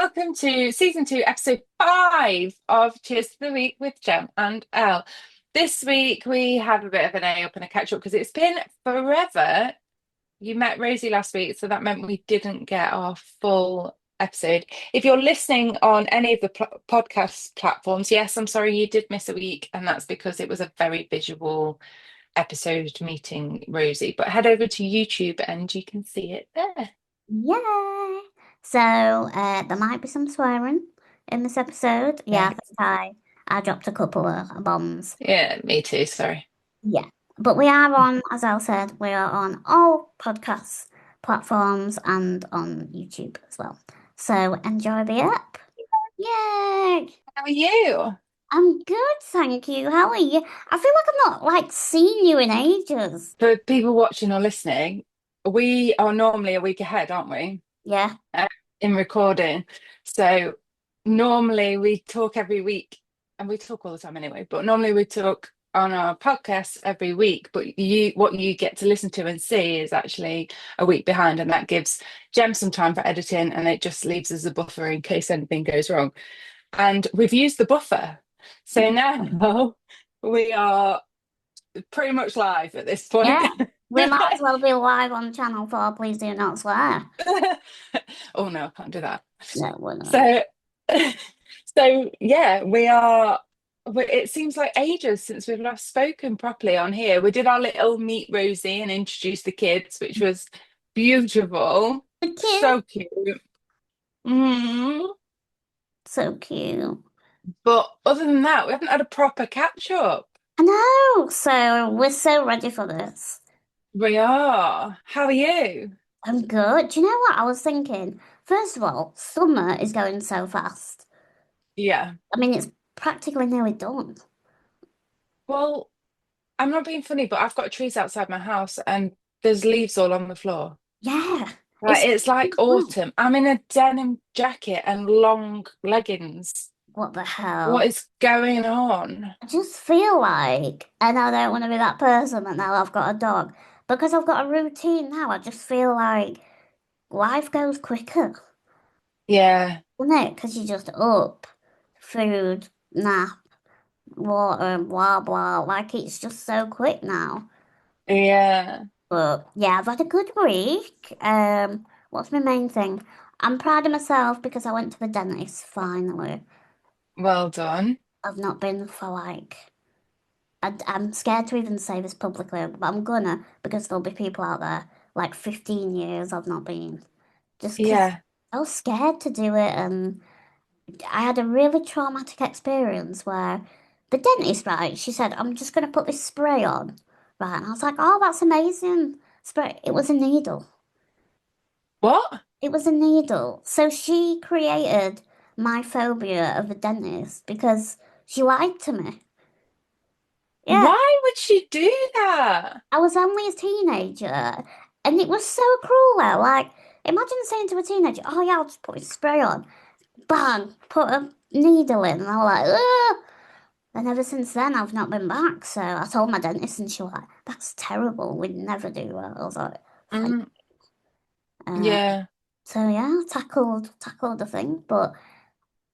welcome to season two, episode 5 of Cheers to the Week with Jem and Elle. This week we have a bit of an A up and a catch up because it's been forever. You met Rosie last week, so that meant we didn't get our full episode. If you're listening on any of the podcast platforms, yes, I'm sorry you did miss a week, and that's because it was a very visual episode meeting Rosie. But head over to YouTube and you can see it there. Yeah. So there might be some swearing in this episode. Yeah, I Yeah, think I dropped a couple of bombs. yeah, me too. Sorry. Yeah. But we are on, as Al said, we are on all podcast platforms and on YouTube as well. So enjoy the app. Yay! How are you? I'm good, thank you. How are you? I feel like I've not seen you in ages. For people watching or listening, we are normally a week ahead, aren't we? Yeah. Uh, in recording. So normally we talk every week, and we talk all the time anyway, but normally we talk on our podcast every week. But what you get to listen to and see is actually a week behind, and that gives Jem some time for editing, and it just leaves us a buffer in case anything goes wrong. And we've used the buffer. So now we are pretty much live at this point. Yeah. We might as well be live on Channel 4. Please do not swear. Oh no, I can't do that. No, we're not. So, so yeah, we are. It seems like ages since we've last spoken properly on here. We did our little meet Rosie and introduce the kids, which was beautiful, The kid. so cute. Mm. So cute. But other than that, we haven't had a proper catch up. I know. So we're so ready for this. We are. How are you? I'm good. Do you know what I was thinking? First of all, summer is going so fast. Yeah. I mean, it's practically nearly done. Well, I'm not being funny, but I've got trees outside my house and there's leaves all on the floor. Yeah. Like It's it's like autumn. I'm in a denim jacket and long leggings. what the What hell? is going on? I just feel like, and I don't want to be that person that now I've got a dog, because I've got a routine now, I just feel like life goes quicker. Yeah, Isn't it? Because you're just up, food, nap, water, blah, blah. Like it's just so quick now. yeah. But yeah, I've had a good week. What's my main thing? I'm proud of myself because I went to the dentist finally. Well done. I've not been for I'm scared to even say this publicly, but I'm gonna because there'll be people out there like 15 years I've not been. Just because Yeah. I was scared to do it, and I had a really traumatic experience where the dentist, right, she said, I'm just going to put this spray on, right? And I was like, oh, that's amazing. Spray. It was a needle. What? It was a needle. So she created my phobia of a dentist because she lied to me. Yeah, Why would she do that? I was only a teenager and it was so cruel though. Like, imagine saying to a teenager, oh yeah, I'll just put this spray on. Bang, put a needle in. And I was like, ugh. And ever since then, I've not been back. So I told my dentist, and she was like, "That's terrible. We'd never do that." I was like, "Thank." Mm, Uh, yeah, so yeah, tackled the thing. But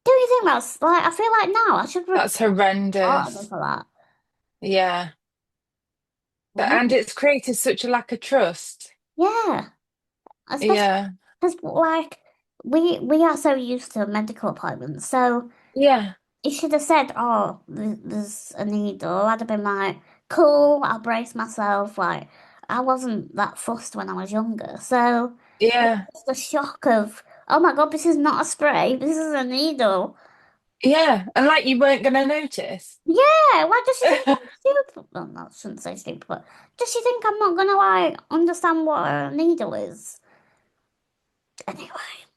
do you think that's like? I feel like now I should that's report her horrendous. for that. Yeah. Wouldn't And it? it's created such a lack of trust. Yeah, especially Yeah. because we are so used to medical appointments. So Yeah. you should have said, "Oh, there's a needle." I'd have been like, "Cool, I'll brace myself." Like, I wasn't that fussed when I was younger, so Yeah. it's the shock of, "Oh my God, this is not a spray. This is a needle." Yeah. And like you weren't going to notice. Yeah, why does she think I'm stupid? Well, no, I shouldn't say stupid, but does she think I'm not gonna understand what a needle is? Anyway,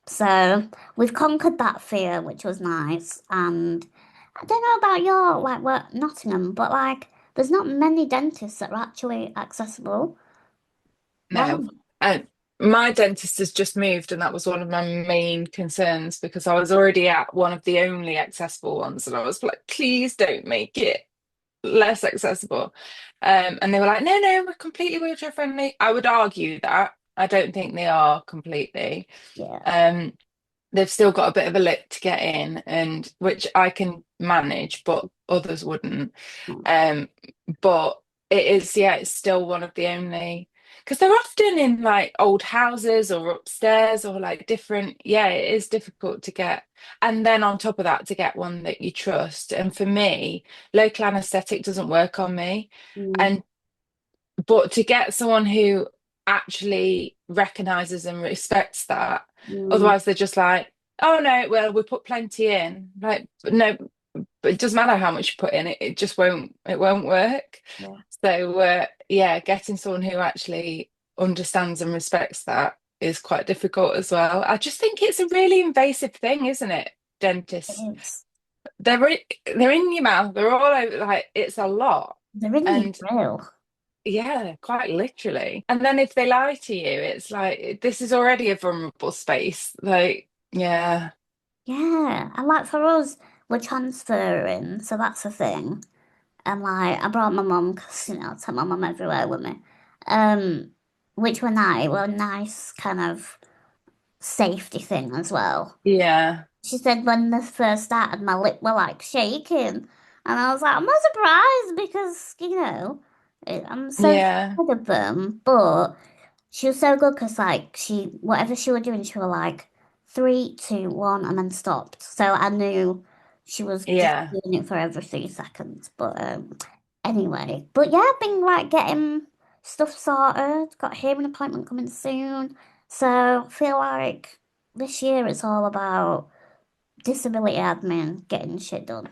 so we've conquered that fear, which was nice, and I don't know about your work Nottingham, but there's not many dentists that are actually accessible. No. Wow. And my dentist has just moved, and that was one of my main concerns because I was already at one of the only accessible ones, and I was like, please don't make it less accessible. And they were like, no, no, we're completely wheelchair friendly. I would argue that. I don't think they are completely. Yeah. Um, they've still got a bit of a lip to get in, and which I can manage, but others wouldn't. Um, but it is, yeah, it's still one of the only, because they're often in like old houses or upstairs or like different, yeah, it is difficult to get. And then on top of that, to get one that you trust. And for me, local anesthetic doesn't work on me. Mm, And but to get someone who actually recognizes and respects that, mm, otherwise they're just like, oh no, well, we put plenty in. Like, no, but it doesn't matter how much you put in, it just won't work. yeah, So yeah, getting someone who actually understands and respects that is quite difficult as well. I just think it's a really invasive thing, isn't it? it Dentists. is. They're in your mouth, they're all over, like it's a lot. They're in your And grill. yeah, quite literally. And then if they lie to you, it's like this is already a vulnerable space. Like, yeah. Yeah, and like for us, we're transferring, so that's the thing. And like, I brought my mum because I take my mum everywhere with me. Um, which were nice kind of safety thing as well. Yeah. She said when this first started, my lip were like shaking, and I was like, I'm not surprised because I'm so Yeah. scared of them, but. She was so good because like whatever she was doing, she was like three, two, one, and then stopped. So I knew she was just Yeah. doing it for every 3 seconds. But anyway, but yeah, I've been like getting stuff sorted. Got a hearing appointment coming soon. So I feel like this year it's all about disability admin, getting shit done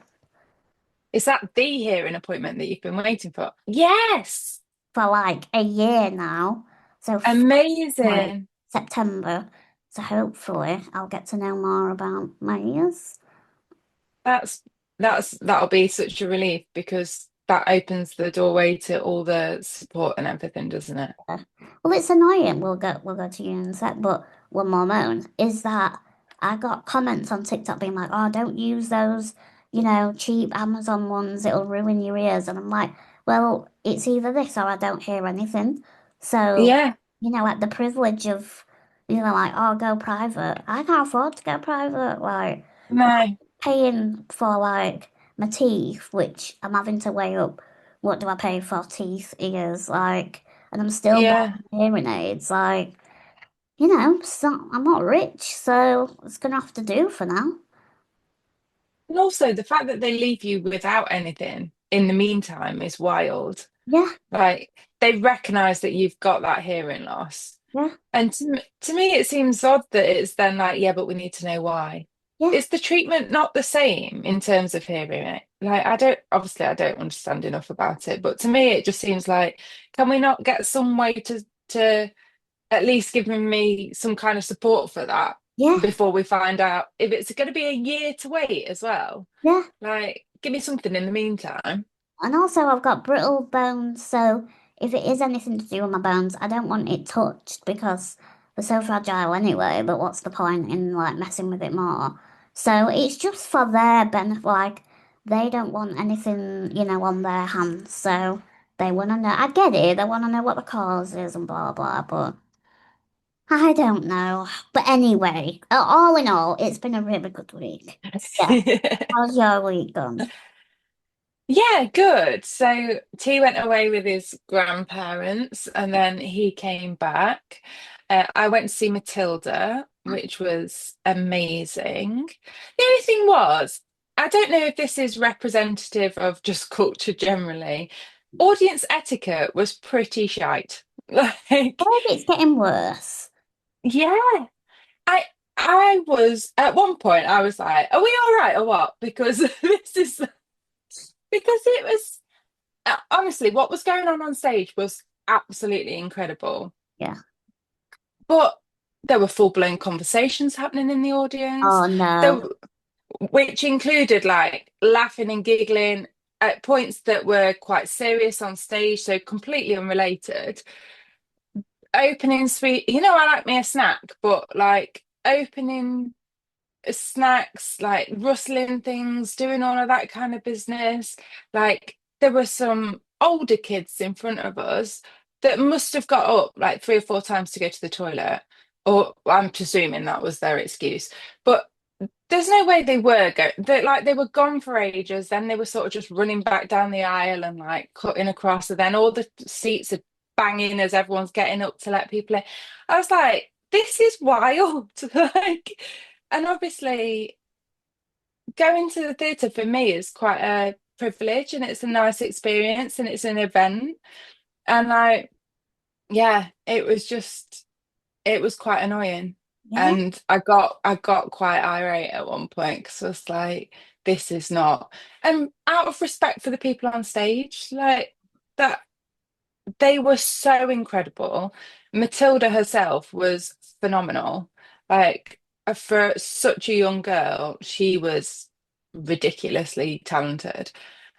Is that the hearing appointment that you've been waiting for? Yes. for like a year now. So like Amazing. September. So hopefully I'll get to know more about my ears. That's that'll be such a relief because that opens the doorway to all the support and everything, doesn't it? Yeah. Well, it's annoying. We'll go to you in a sec. But one more moan is that I got comments on TikTok being like, "Oh, don't use those, cheap Amazon ones. It'll ruin your ears." And I'm like, "Well, it's either this or I don't hear anything." So, Yeah. like the privilege of, like, oh, go private. I can't afford to go private. Like. No. Paying for like my teeth, which I'm having to weigh up. What do I pay for teeth, ears, like, and I'm still Yeah. buying hearing aids. Like, so I'm not rich, so it's gonna have to do for now. And also the fact that they leave you without anything in the meantime is wild. Yeah, Like they recognize that you've got that hearing loss. yeah, And to me, it seems odd that it's then like, yeah, but we need to know why. yeah, Is the treatment not the same in terms of hearing it? Like, obviously, I don't understand enough about it, but to me, it just seems like, can we not get some way to at least giving me some kind of support for that yeah, before we find out if it's going to be a year to wait as well? yeah. Like, give me something in the meantime. And also, I've got brittle bones, so if it is anything to do with my bones, I don't want it touched because they're so fragile anyway. But what's the point in like messing with it more? So it's just for their benefit. Like they don't want anything, on their hands. So they want to know. I get it. They want to know what the cause is and blah blah. But I don't know. But anyway, all in all, it's been a really good week. Yeah. How's your week gone? Yeah, good. So T went away with his grandparents and then he came back. I went to see Matilda, which was amazing. The only thing was, I don't know if this is representative of just culture generally. Audience etiquette was pretty shite. I Like, think it's getting worse. yeah, I I was at one point I was like, are we all right or what? Because this is because it was honestly, what was going on stage was absolutely incredible. Yeah. But there were full-blown conversations happening in the audience, Oh there, no. which included like laughing and giggling at points that were quite serious on stage, so completely unrelated. Opening sweet, I like me a snack, but like opening snacks, like rustling things, doing all of that kind of business. Like there were some older kids in front of us that must have got up like 3 or 4 times to go to the toilet. Or I'm presuming that was their excuse. But there's no way they were they were gone for ages. Then they were sort of just running back down the aisle and like cutting across, and then all the seats are banging as everyone's getting up to let people in. I was like, this is wild. Like, and obviously going to the theatre for me is quite a privilege and it's a nice experience and it's an event. And like, yeah, it was quite annoying. Yeah, And I got quite irate at one point because I was like, this is not. And out of respect for the people on stage, like that they were so incredible. Matilda herself was phenomenal. Like for such a young girl, she was ridiculously talented.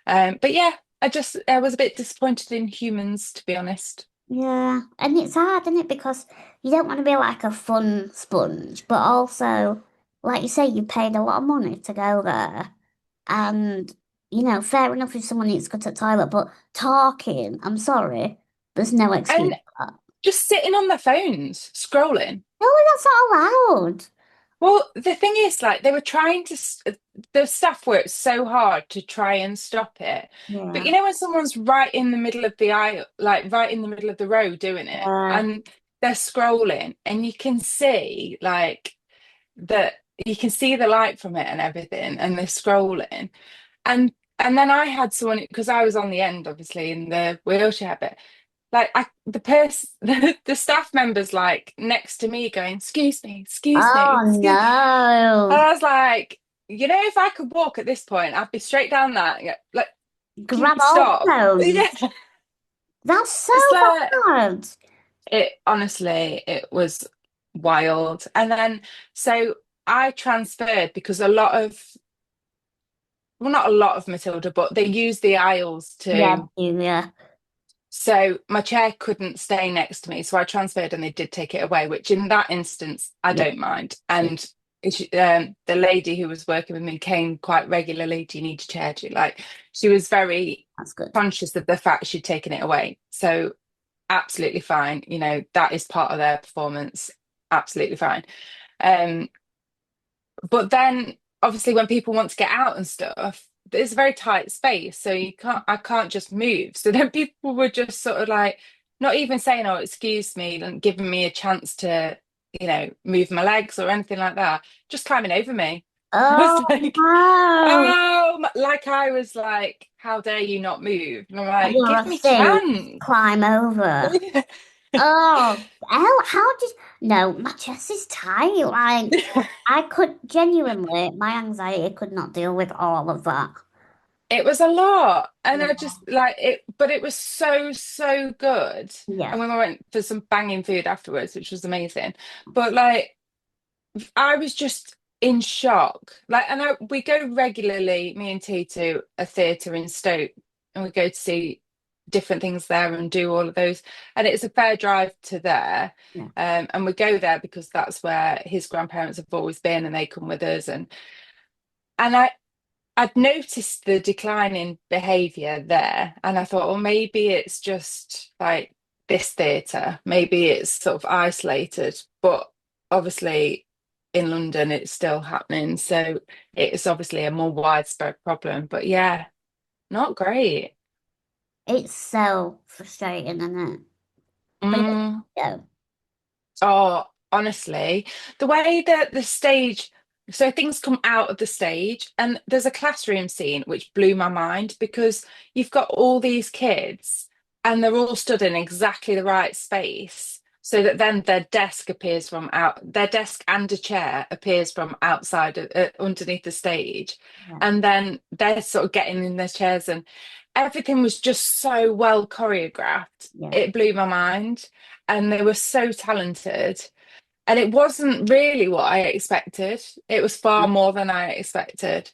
But yeah, I was a bit disappointed in humans, to be honest. yeah. And it's hard, isn't it? Because you don't want to be like a fun sponge, but also, like you say, you paid a lot of money to go there. And, fair enough if someone needs to go to the toilet, but talking, I'm sorry, there's no excuse And for that. just sitting on their phones, scrolling. No, that's not allowed. Well, the thing is, like, they were trying to, the staff worked so hard to try and stop it. But Yeah. you know, when someone's right in the middle of the aisle, like right in the middle of the row doing it, Yeah. and they're scrolling, and you can see, like, that you can see the light from it and everything, and they're scrolling. And then I had someone, because I was on the end, obviously, in the wheelchair bit, like the person the staff members like next to me going excuse me Oh excuse. And no. I was like, you know, if I could walk at this point I'd be straight down that, yeah, like, can Grab you all the stop? Yeah. phones. That's so It's like bad. it honestly it was wild. And then so I transferred because a lot of, well, not a lot of Matilda, but they use the aisles Yeah, to. yeah. So my chair couldn't stay next to me, so I transferred and they did take it away, which in that instance I Yeah. don't mind. Yeah. And the lady who was working with me came quite regularly. Do you need a chair? Do you like? She was very That's good. conscious of the fact she'd taken it away. So absolutely fine. You know, that is part of their performance. Absolutely fine. Um, but then obviously when people want to get out and stuff, it's a very tight space. So I can't just move. So then people were just sort of like not even saying, oh, excuse me, and giving me a chance to, you know, move my legs or anything like that, just climbing over me. I was Oh like, no. oh, like I was like, how dare you not move? And I'm like, You're give a me thing. chance. Climb over. Oh, how did no, my chest is tight. Like I could genuinely, my anxiety could not deal with all of that. It was a lot. And I Yeah. just like it, but it was so, so good. Yeah. And we went for some banging food afterwards, which was amazing. But like, I was just in shock. Like, and we go regularly, me and T, to a theatre in Stoke, and we go to see different things there and do all of those. And it's a fair drive to there. Yeah. And we go there because that's where his grandparents have always been, and they come with us. And I'd noticed the decline in behaviour there, and I thought, well, maybe it's just like this theatre, maybe it's sort of isolated, but obviously in London it's still happening, so it's obviously a more widespread problem. But yeah, not great. It's so frustrating, isn't it? But Mm. yeah, Oh, honestly, the way that the stage, so things come out of the stage, and there's a classroom scene which blew my mind because you've got all these kids and they're all stood in exactly the right space. So that then their desk and a chair appears from outside underneath the stage. yeah, And then they're sort of getting in their chairs, and everything was just so well choreographed. yeah, It blew my mind, and they were so talented. And it wasn't really what I expected. It was far more than I expected.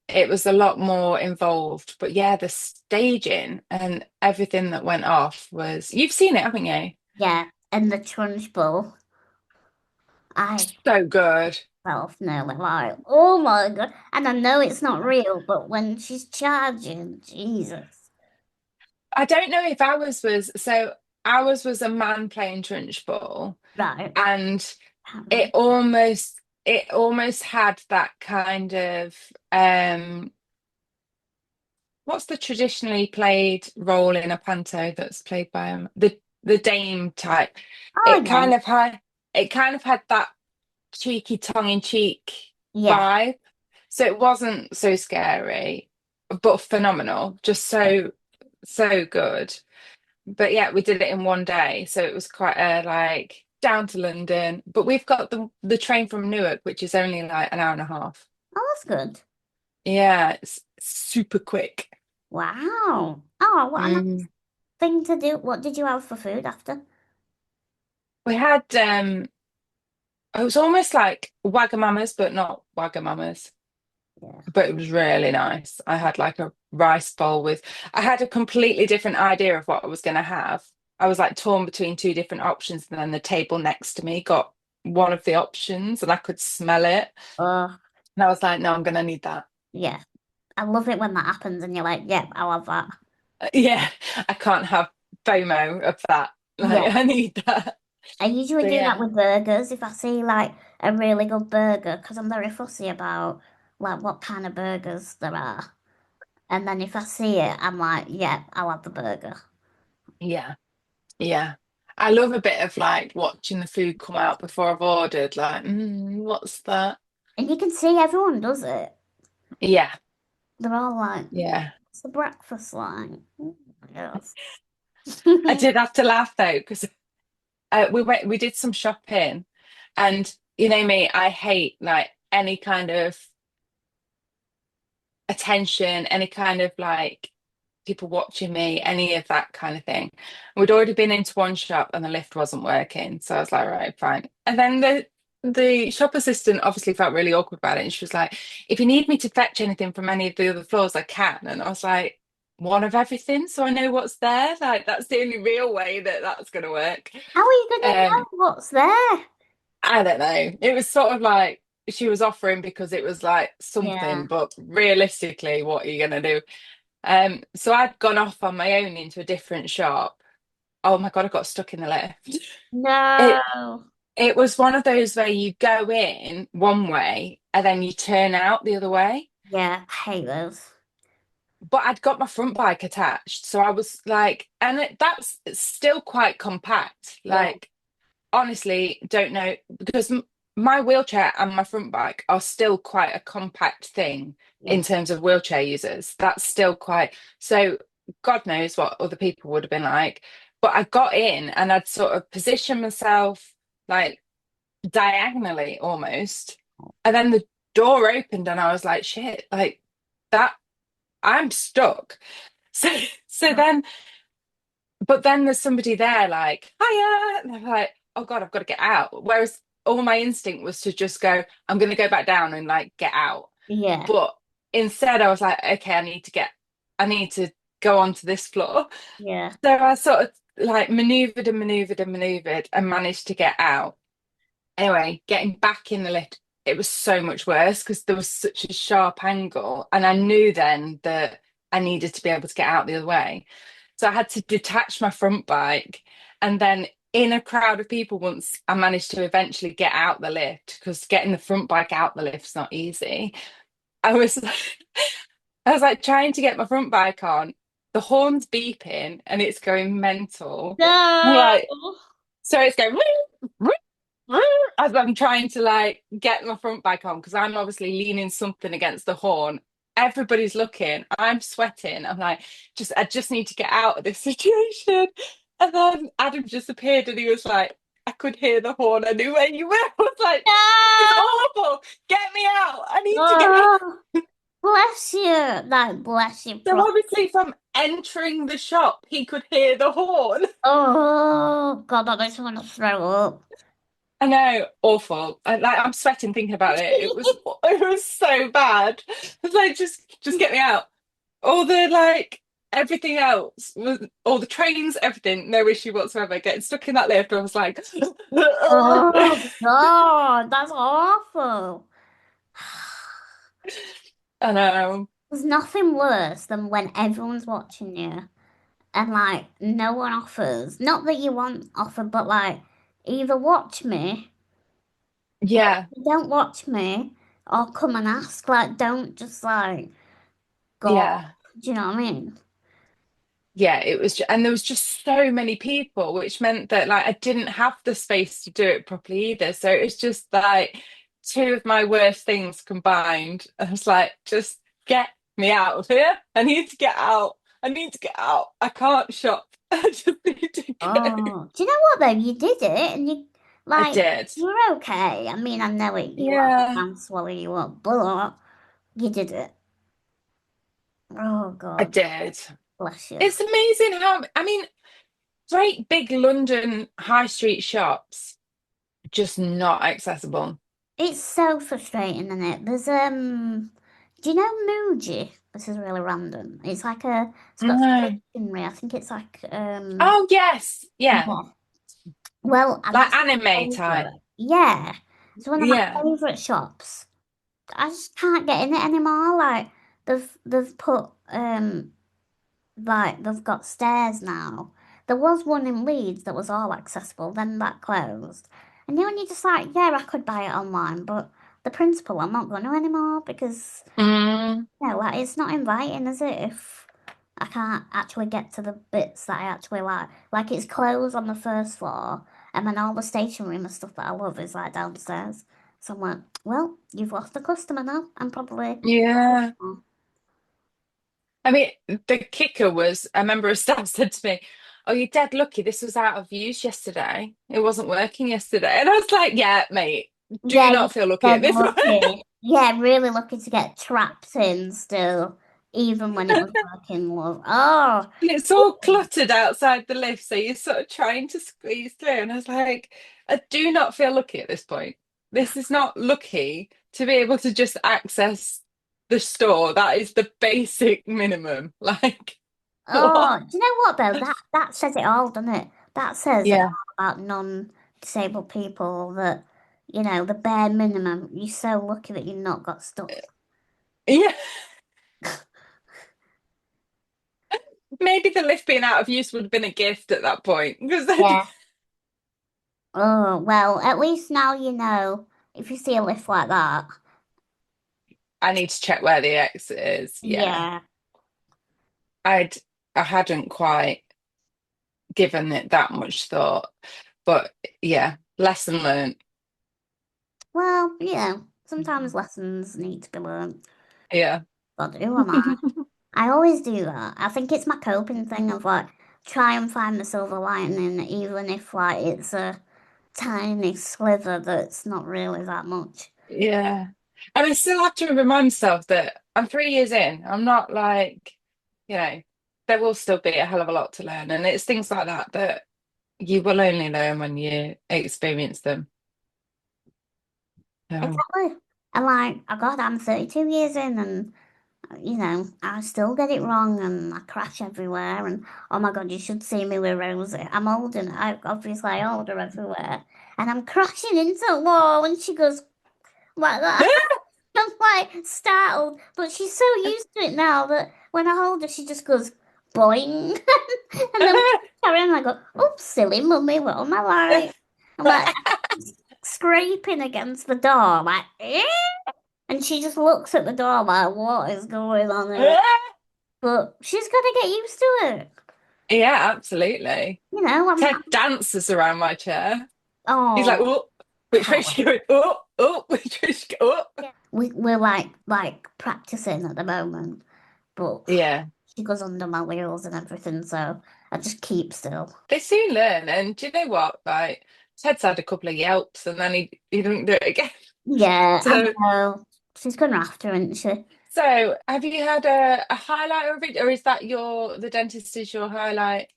It was a lot more involved. But yeah, the staging and everything that went off was, you've seen it, haven't you? yeah. And the Trunch Bowl, I So good. felt nearly like, oh my God. And I know it's not real, but when she's charging, Jesus. I don't know if ours was, so ours was a man playing trunchbull. Right. And Can't it remember. almost it almost had that kind of what's the traditionally played role in a panto that's played by the dame type. Oh It yeah, kind of had it kind of had that cheeky tongue-in-cheek yeah, vibe. So it wasn't so scary, but phenomenal. Just yeah. so good. But yeah, we did it in one day, so it was quite a like down to London. But we've got the train from Newark, which is only like an hour and a half. Oh, that's good. Yeah, it's super quick. Wow. Oh, what a nice Mm. thing to do. What did you have for food after? We had it was almost like Wagamama's, but not Wagamama's. Yeah. But it was really nice. I had like a rice bowl with, I had a completely different idea of what I was going to have. I was like torn between two different options, and then the table next to me got one of the options and I could smell it. Oh, And I was like, no, I'm going to need that. yeah. I love it when that happens and you're like, yep, I'll have that. Yeah, I can't have FOMO of that. Like, Yeah. I need that. I usually So, do that yeah, with burgers if I see like a really good burger because I'm very fussy about like what kind of burgers there are. And then if I see it, I'm like, yeah, I'll have the burger. yeah, yeah. I love a bit of like watching the food come out before I've ordered, like, what's that? And you can see everyone does it. Yeah, They're all like, yeah. it's the breakfast line. Yes. I did have to laugh though, because we did some shopping, and you know me, I hate like any kind of attention, any kind of like people watching me, any of that kind of thing. We'd already been into one shop and the lift wasn't working, so I was like, right, fine. And then the shop assistant obviously felt really awkward about it, and she was like, if you need me to fetch anything from any of the other floors, I can. And I was like, one of everything, so I know what's there. Like that's the only real way that that's going to work. How are you gonna know Um, what's there? I don't know. It was sort of like she was offering because it was like Yeah. something, but realistically, what are you gonna do? So I'd gone off on my own into a different shop. Oh my God, I got stuck in the lift. It No. it was one of those where you go in one way and then you turn out the other way. Yeah, I hate those. But I'd got my front bike attached, so I was like, and that's still quite compact. Yeah, Like honestly don't know because my wheelchair and my front bike are still quite a compact thing in yeah, terms of wheelchair users. That's still quite so. God knows what other people would have been like. But I got in and I'd sort of positioned myself like diagonally almost. And then the door opened and I was like, shit, like that, I'm stuck. So, so oh, then but then there's somebody there like, hiya. And I'm like, oh God, I've got to get out. Whereas all my instinct was to just go, I'm going to go back down and like get out. yeah, But instead, I was like, okay, I need to go onto this floor. yeah, So I sort of like maneuvered and maneuvered and maneuvered and managed to get out. Anyway, getting back in the lift, it was so much worse because there was such a sharp angle. And I knew then that I needed to be able to get out the other way. So I had to detach my front bike. And then in a crowd of people, once I managed to eventually get out the lift, because getting the front bike out the lift's not easy. I was I was like trying to get my front bike on. The horn's beeping and it's going mental. I'm no. like, so it's going as I'm trying to like get my front bike on because I'm obviously leaning something against the horn. Everybody's looking. I'm sweating. I'm like, I just need to get out of this situation. And then Adam just appeared and he was like, I could hear the horn. I knew where you were. I was like, this is No. awful. Get me out. I need to get out. Oh, bless you. Like, bless you, So pro. obviously from entering the shop, he could hear the horn. Oh, God, I just want to throw up. I know, awful. I'm sweating thinking about it. It was so bad. It's like just get me out. All the like everything else was all the trains, everything, no issue whatsoever. Getting stuck in that lift, I was like, Oh, God, that's awful. I know. There's nothing worse than when everyone's watching you and like no one offers. Not that you want offer, but like either watch me Yeah, Don't watch me or come and ask. Like, don't just like go. yeah. Do you know what I mean? Yeah, it was, and there was just so many people, which meant that like I didn't have the space to do it properly either. So it was just like two of my worst things combined. I was like, just get me out of here. I need to get out. I need to get out. I can't shop. I just need to go. Oh, do you know what though? You did it, and you I like did. you were okay. I mean, I know it. You had the Yeah, man swallow you up, but you did it. Oh I God, did. bless you. It's amazing how, I mean, great big London high street shops, just not accessible. It's so frustrating, isn't it? Do you know Muji? This is really random. It's got No. stationery. I think it's like Oh, yes. Yeah. yeah. Well, Like that's anime my type. favorite. Yeah, it's one of my Yeah. favorite shops. I just can't get in it anymore. Like they've put like they've got stairs now. There was one in Leeds that was all accessible, then that closed. And you know, when you're just like, yeah, I could buy it online, but the principle I'm not going to anymore because Mm, like it's not inviting, is it? If I can't actually get to the bits that I actually like. Like it's closed on the first floor, and then all the stationery and stuff that I love is like downstairs. So I'm like, well, you've lost a customer now. I'm probably yeah. I mean, the kicker was a member of staff said to me, "Oh, you're dead lucky. This was out of use yesterday. It wasn't working yesterday." And I was like, "Yeah, mate, do yeah, you not feel lucky at said this point." lucky. Yeah, really lucky to get trapped in still, even when it was working, love. Oh, And it's all cluttered outside the lift, so you're sort of trying to squeeze through. And I was like, I do not feel lucky at this point. This is not lucky to be able to just access the store. That is the basic minimum. Like, what? oh, do you know what though? That says it all, doesn't it? That says it Yeah. all about non-disabled people that, the bare minimum. You're so lucky that you've not got stuck. Yeah. Maybe the lift being out of use would have been a gift at that point. Because then Yeah. Oh, well, at least now you know if you see a lift like that. I need to check where the exit is. Yeah. Yeah. I'd I hadn't quite given it that much thought. But yeah, lesson learned. Well, sometimes lessons need to be learned. Yeah. But who am I? I always do that. I think it's my coping thing of like try and find the silver lining, even if like it's a tiny sliver that's not really that much. Yeah. And I still have to remind myself that I'm 3 years in. I'm not like, you know, there will still be a hell of a lot to learn. And it's things like that that you will only learn when you experience them. So, Exactly. And like, oh God, I'm 32 years in and I still get it wrong and I crash everywhere and oh my God, you should see me with Rosie. I'm old and I hold her everywhere. And I'm crashing into a wall and she goes like that. I'm like startled, but she's so used to it now that when I hold her, she just goes boing. And then we carry on, and I go, oops, silly mummy, what am I like? I'm like scraping against the door, like, eh? And she just looks at the door like, what is going on here? But she's got to get used to it. yeah, absolutely. I'm Ted dances around my chair. He's like, oh, oh, which way can't she going? Oh, oh, which way she go? Oh. wait. We're like practicing at the moment, but Yeah, she goes under my wheels and everything, so I just keep still. they soon learn. And do you know what? Like, Ted's had a couple of yelps and then he didn't do it again. Yeah, I So, know. She's gonna have to, isn't she? so have you had a highlight of it, or is that the dentist is your highlight?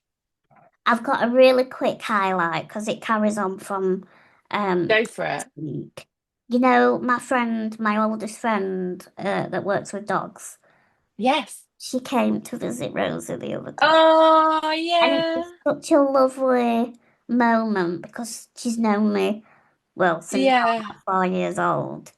I've got a really quick highlight because it carries on from Go this for it. week. You know, my friend, my oldest friend, that works with dogs, Yes. she came to visit Rosie the other day. Oh, And it yeah. was such a lovely moment because she's known me, well, since I was Yeah. like 4 years old.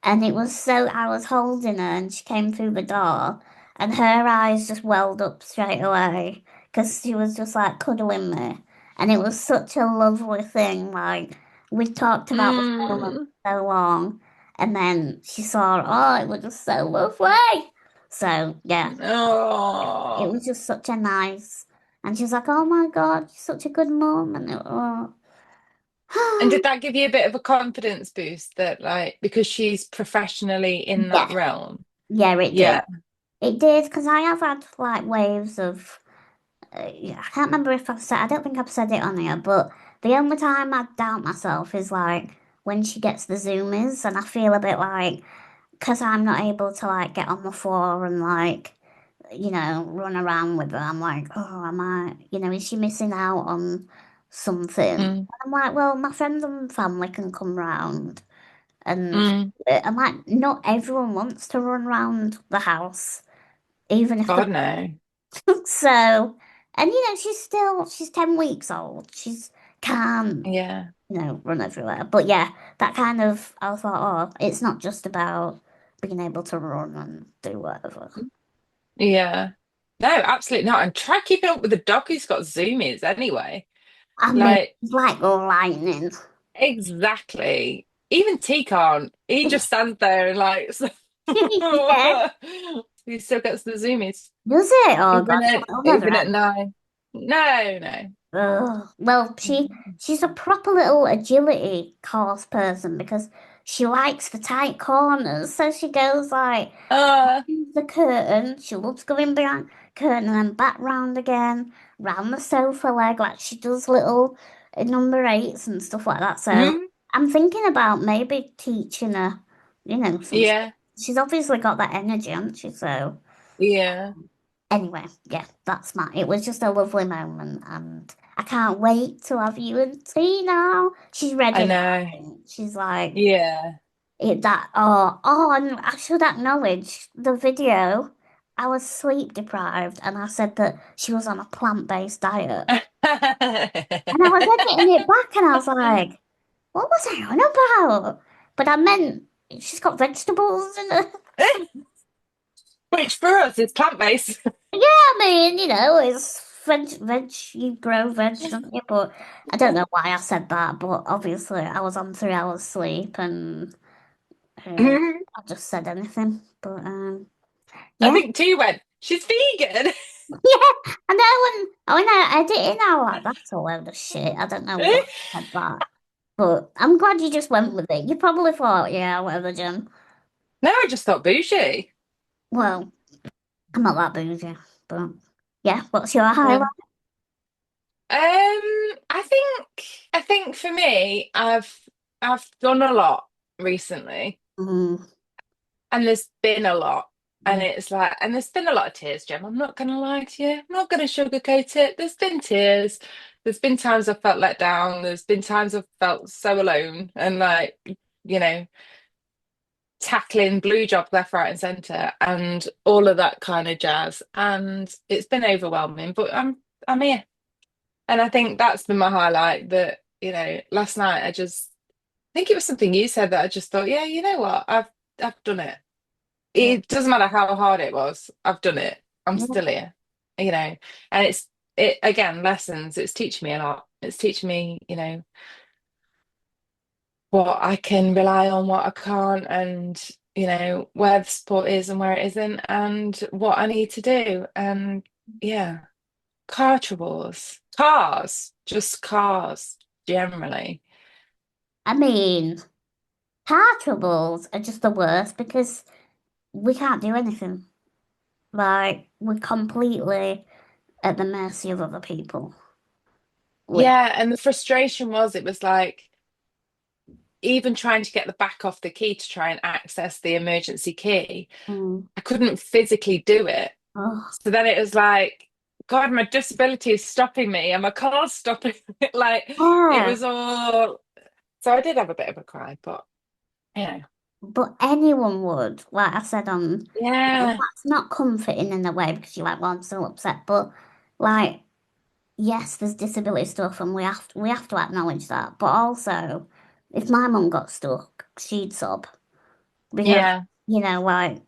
And it was so, I was holding her and she came through the door and her eyes just welled up straight away because she was just like cuddling me. And it was such a lovely thing. Like, we talked about this moment Mm. so long. And then she saw, oh, it was just so lovely. So yeah, it Oh. was just such a nice. And she was like, oh my God, you're such a good mum. And And did that give you a bit of a confidence boost that, like, because she's professionally in yeah, that realm? yeah, it did. Yeah. It did because I have had like waves of. I can't remember if I've said. I don't think I've said it on here, but the only time I doubt myself is like when she gets the zoomies, and I feel a bit like because I'm not able to like get on the floor and like run around with her. I'm like, oh, am I? Is she missing out on something? Mm, I'm like, well, my friends and family can come round, and mm. I'm like, not everyone wants to run round the house, even if the God, no. so, and she's 10 weeks old. She's can't, Yeah. run everywhere. But yeah, that kind of, I thought, oh, it's not just about being able to run and do whatever. Yeah. No, absolutely not. And try keeping up with the dog who's got zoomies anyway. I mean, Like, it's like lightning. exactly. Even T can't. He just stands there and like Yeah. he still gets the zoomies. Does it? Oh Even gosh, at I'll never even at 9. No, no. ugh. Well, she's a proper little agility course person because she likes the tight corners. So she goes like Uh, the curtain. She loves going behind curtain and then back round again, round the sofa leg, like she does little number eights and stuff like that. So mm, I'm thinking about maybe teaching her, some stuff. yeah, She's obviously got that energy, hasn't she? So yeah. anyway, yeah, it was just a lovely moment and I can't wait to have you and tea now. She's I ready now, know. I think. She's like Yeah. and I should acknowledge the video. I was sleep deprived and I said that she was on a plant-based diet. And I was editing it back and I was like, what was I on about? But I meant she's got vegetables in her. Which for us is plant-based. Yeah, I mean, it's you grow veg, don't you? But I don't know why I said that, but obviously I was on 3 hours sleep and I just said anything. But I yeah. think T went, she's vegan. Yeah, and then when I edit it now, like that's a load of shit. I don't know why I said that, but I'm glad you just went with it. You probably thought, yeah, whatever, Jim. No, I just thought bougie. Well, I'm not that bougie, but yeah. What's your highlight? Yeah. I think for me, I've done a lot recently, Mm, and there's been a lot, and mm, it's like, and there's been a lot of tears, Jem. I'm not gonna lie to you. I'm not gonna sugarcoat it. There's been tears. There's been times I've felt let down. There's been times I've felt so alone, and like, you know, tackling blue job left, right, and centre, and all of that kind of jazz. And it's been overwhelming, but I'm here. And I think that's been my highlight that, last night I think it was something you said that I just thought, yeah, you know what? I've done it. yeah, It doesn't matter how hard it was. I've done it. I'm yeah. still here, you know. And it again, lessons, it's teaching me a lot. It's teaching me, what I can rely on, what I can't, and where the support is and where it isn't, and what I need to do. And yeah. Car troubles. Cars. Just cars, generally. I mean, car troubles are just the worst because we can't do anything. Like we're completely at the mercy of other people. Which, Yeah, and the frustration was it was like even trying to get the back off the key to try and access the emergency key, mm, I couldn't physically do it. oh, So then it was like, God, my disability is stopping me and my car's stopping me. Like it yeah. was all, so I did have a bit of a cry, but yeah. But anyone would, like I said Yeah. that's not comforting in a way because you're like, well, I'm still upset. But like, yes, there's disability stuff, and we have to acknowledge that. But also, if my mum got stuck, she'd sob because Yeah. like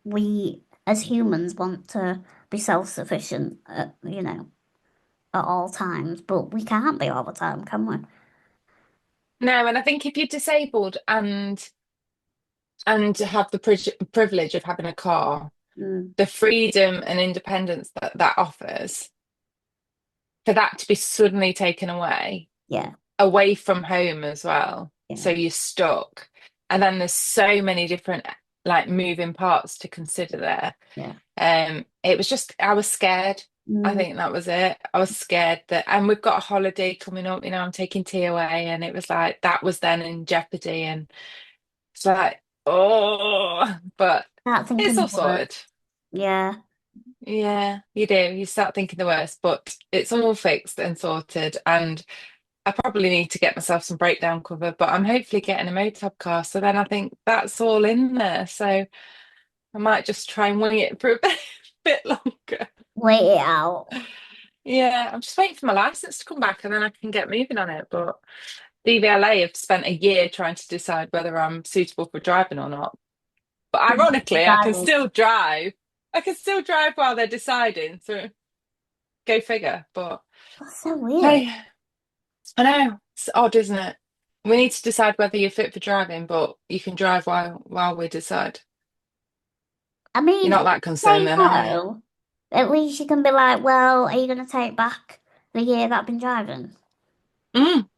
we as humans want to be self-sufficient, at all times, but we can't be all the time, can we? No, and I think if you're disabled and have the privilege of having a car, Mm, the freedom and independence that that offers, for that to be suddenly taken yeah, away from home as well. So yeah, you're stuck. And then there's so many different like moving parts to consider there. yeah. It was just I was scared. I Mm, think that was it. I was scared that, and we've got a holiday coming up, I'm taking tea away, and it was like that was then in jeopardy, and it's like, oh, but start it's thinking all of work. sorted. Yeah. Yeah, you do. You start thinking the worst, but it's all fixed and sorted, and I probably need to get myself some breakdown cover, but I'm hopefully getting a motorhome car. So then I think that's all in there. So I might just try and wing it for a bit longer. Wait it out. Yeah, I'm just waiting for my license to come back and then I can get moving on it. But DVLA have spent a year trying to decide whether I'm suitable for driving or not. But ironically, I can Driving. still drive. I can still drive while they're deciding. So go figure. But That's so weird. hey, I know it's odd, isn't it? We need to decide whether you're fit for driving, but you can drive while we decide. I You're mean, not if that you say concerned then, are you? no, at least you can be like, well, are you going to take back the year that I've been driving? Mm,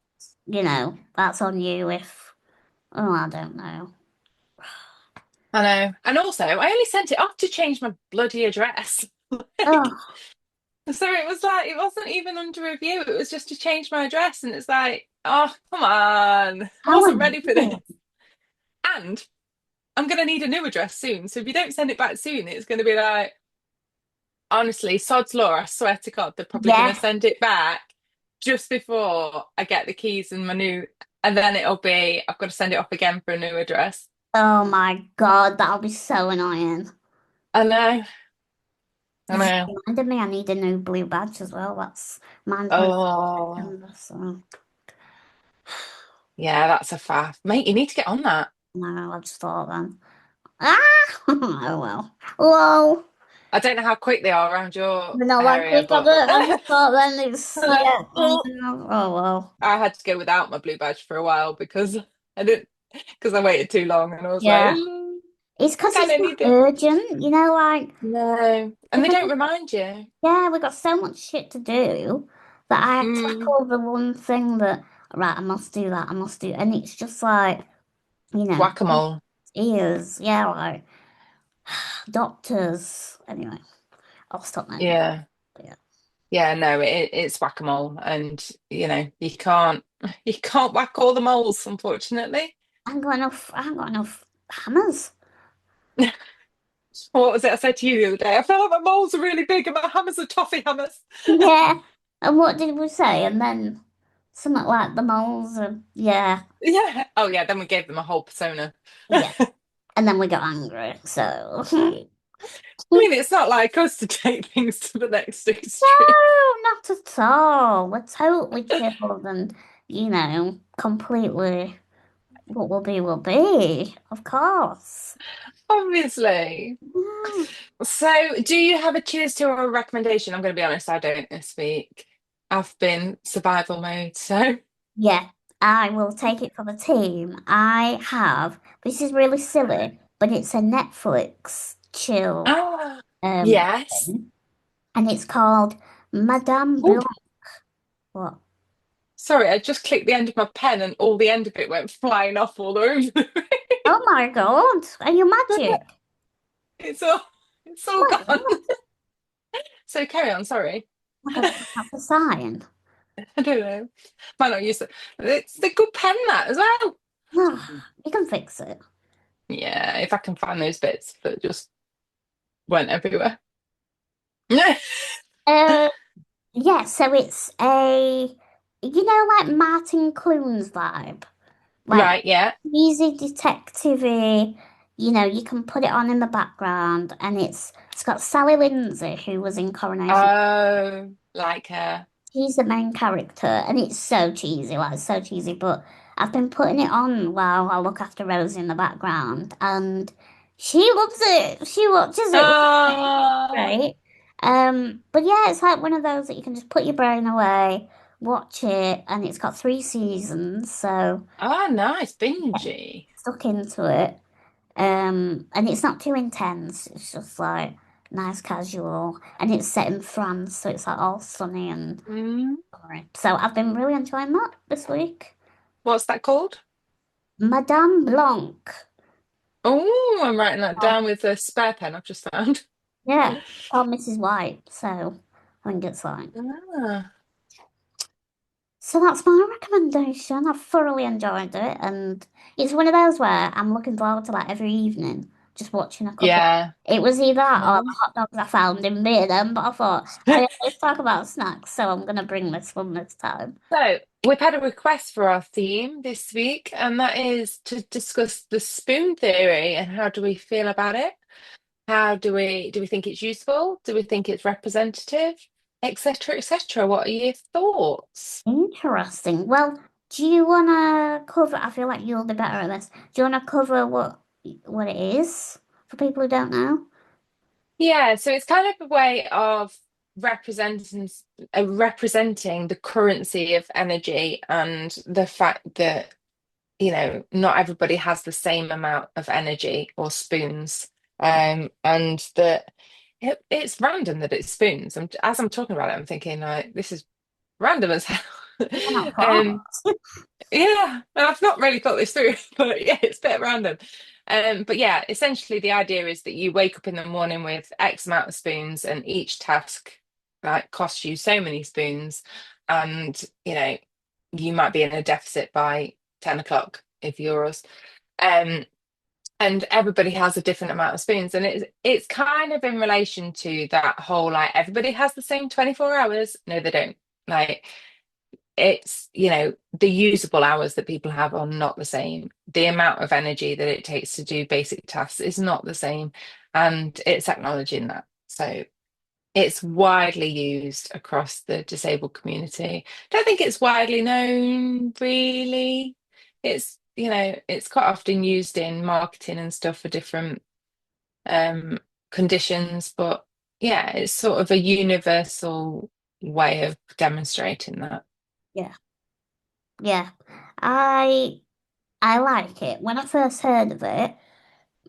That's on you if, oh, I don't know. I know. And also, I only sent it off to change my bloody address. Oh, So it was like it wasn't even under review. It was just to change my address, and it's like, oh, come on. I how wasn't ready for this. annoying. And I'm gonna need a new address soon. So if you don't send it back soon, it's gonna be like, honestly, sod's law, I swear to God, they're probably gonna Yeah. send it back just before I get the keys and my new, and then it'll be I've got to send it off again for a new address. Oh my God, that'll be so annoying. I know, I You just know. reminded me I need a new blue badge as well. Mine's running out Oh, in September, so yeah, that's a faff. Mate, you need to get on that. no, I just thought then. Ah! Oh well. Lol. I don't know how quick they are around your But not that area, quick, but I just thought then it's, yeah. well, Oh well. I had to go without my blue badge for a while because I didn't because I waited too long and I was like, Yeah. It's I because kind it's of not need it. urgent, like, No, and they because, don't remind you. yeah, we've got so much shit to do that I Mm, tackle the one thing that, right, I must do that, I must do, and it's just like, you know, whack-a-mole. ears, yeah, like, doctors. Anyway, I'll stop naming. Yeah, Yeah. yeah, no, it's whack-a-mole, and you can't whack all the moles, unfortunately. I haven't got enough hammers. What was it I said to you the other day? I feel like my moles are really big and my hammers are toffee hammers. Yeah. And what did we say? And then something like the moles are, yeah, Yeah. Oh yeah, then we gave them a whole persona. yeah. And then we got angry. So, I no, mean, it's not like us to take things to the next extreme. not at all. We're totally chilled and, completely what will be, of course. Obviously. Yeah. So, do you have a cheers to or a recommendation? I'm going to be honest, I don't this week. I've been survival mode, so. Yeah, I will take it for the team. This is really silly, but it's a Netflix chill Ah, yes. thing, and it's called Madame Oh, Blanc. What? sorry, I just clicked the end of my pen and all the end of it went flying off all over the room. Oh my God, are you magic? It's all, it's all What? gone. So carry on, sorry. Like a, that's a sign. I don't know. Might not use it. It's a good pen that as well. You can fix it. Yeah, if I can find those bits that just went everywhere. Uh, yeah, so it's like Martin Clunes vibe. Like Right, yeah. easy detective-y, you can put it on in the background and it's got Sally Lindsay who was in Coronation. Oh, like her. She's the main character and it's so cheesy, like so cheesy, but I've been putting it on while I look after Rosie in the background and she loves it. She watches it, which is Oh, great. But yeah, it's like one of those that you can just put your brain away, watch it, and it's got 3 seasons, so Oh, nice, yeah, bingy. stuck into it. And it's not too intense. It's just like nice casual, and it's set in France, so it's like all sunny and Mm. boring. So I've been really enjoying that this week. What's that called? Madame Blanc. Oh, I'm writing that Oh, down with a spare pen I've just found. yeah, called Mrs. White. So I think it's like. Ah, So that's my recommendation. I've thoroughly enjoyed it, and it's one of those where I'm looking forward to like every evening just watching a couple. yeah. It was either that or the Nice. hot dogs I found in Vietnam, but I thought I always talk about snacks, so I'm gonna bring this one this time. So, we've had a request for our theme this week, and that is to discuss the spoon theory and how do we feel about it? How do we think it's useful? Do we think it's representative? Etc., etc. What are your thoughts? Interesting. Well, do you wanna cover? I feel like you'll be better at this. Do you wanna cover what it is for people who don't know? Yeah, so it's kind of a way of representing the currency of energy and the fact that, not everybody has the same amount of energy or spoons. And that it's random that it's spoons. As I'm talking about it, I'm thinking like this is random as hell. Yeah, of Um, course. yeah, I've not really thought this through, but yeah, it's a bit random. But yeah, essentially the idea is that you wake up in the morning with X amount of spoons, and each task like costs you so many spoons, and you might be in a deficit by 10 o'clock if you're us. Um, and everybody has a different amount of spoons, and it's kind of in relation to that whole like everybody has the same 24 hours. No, they don't. Like it's the usable hours that people have are not the same, the amount of energy that it takes to do basic tasks is not the same, and it's acknowledging that. So it's widely used across the disabled community. Don't think it's widely known really. It's quite often used in marketing and stuff for different um conditions, but yeah, it's sort of a universal way of demonstrating that. Yeah, yeah. I I like it. When I first heard of it,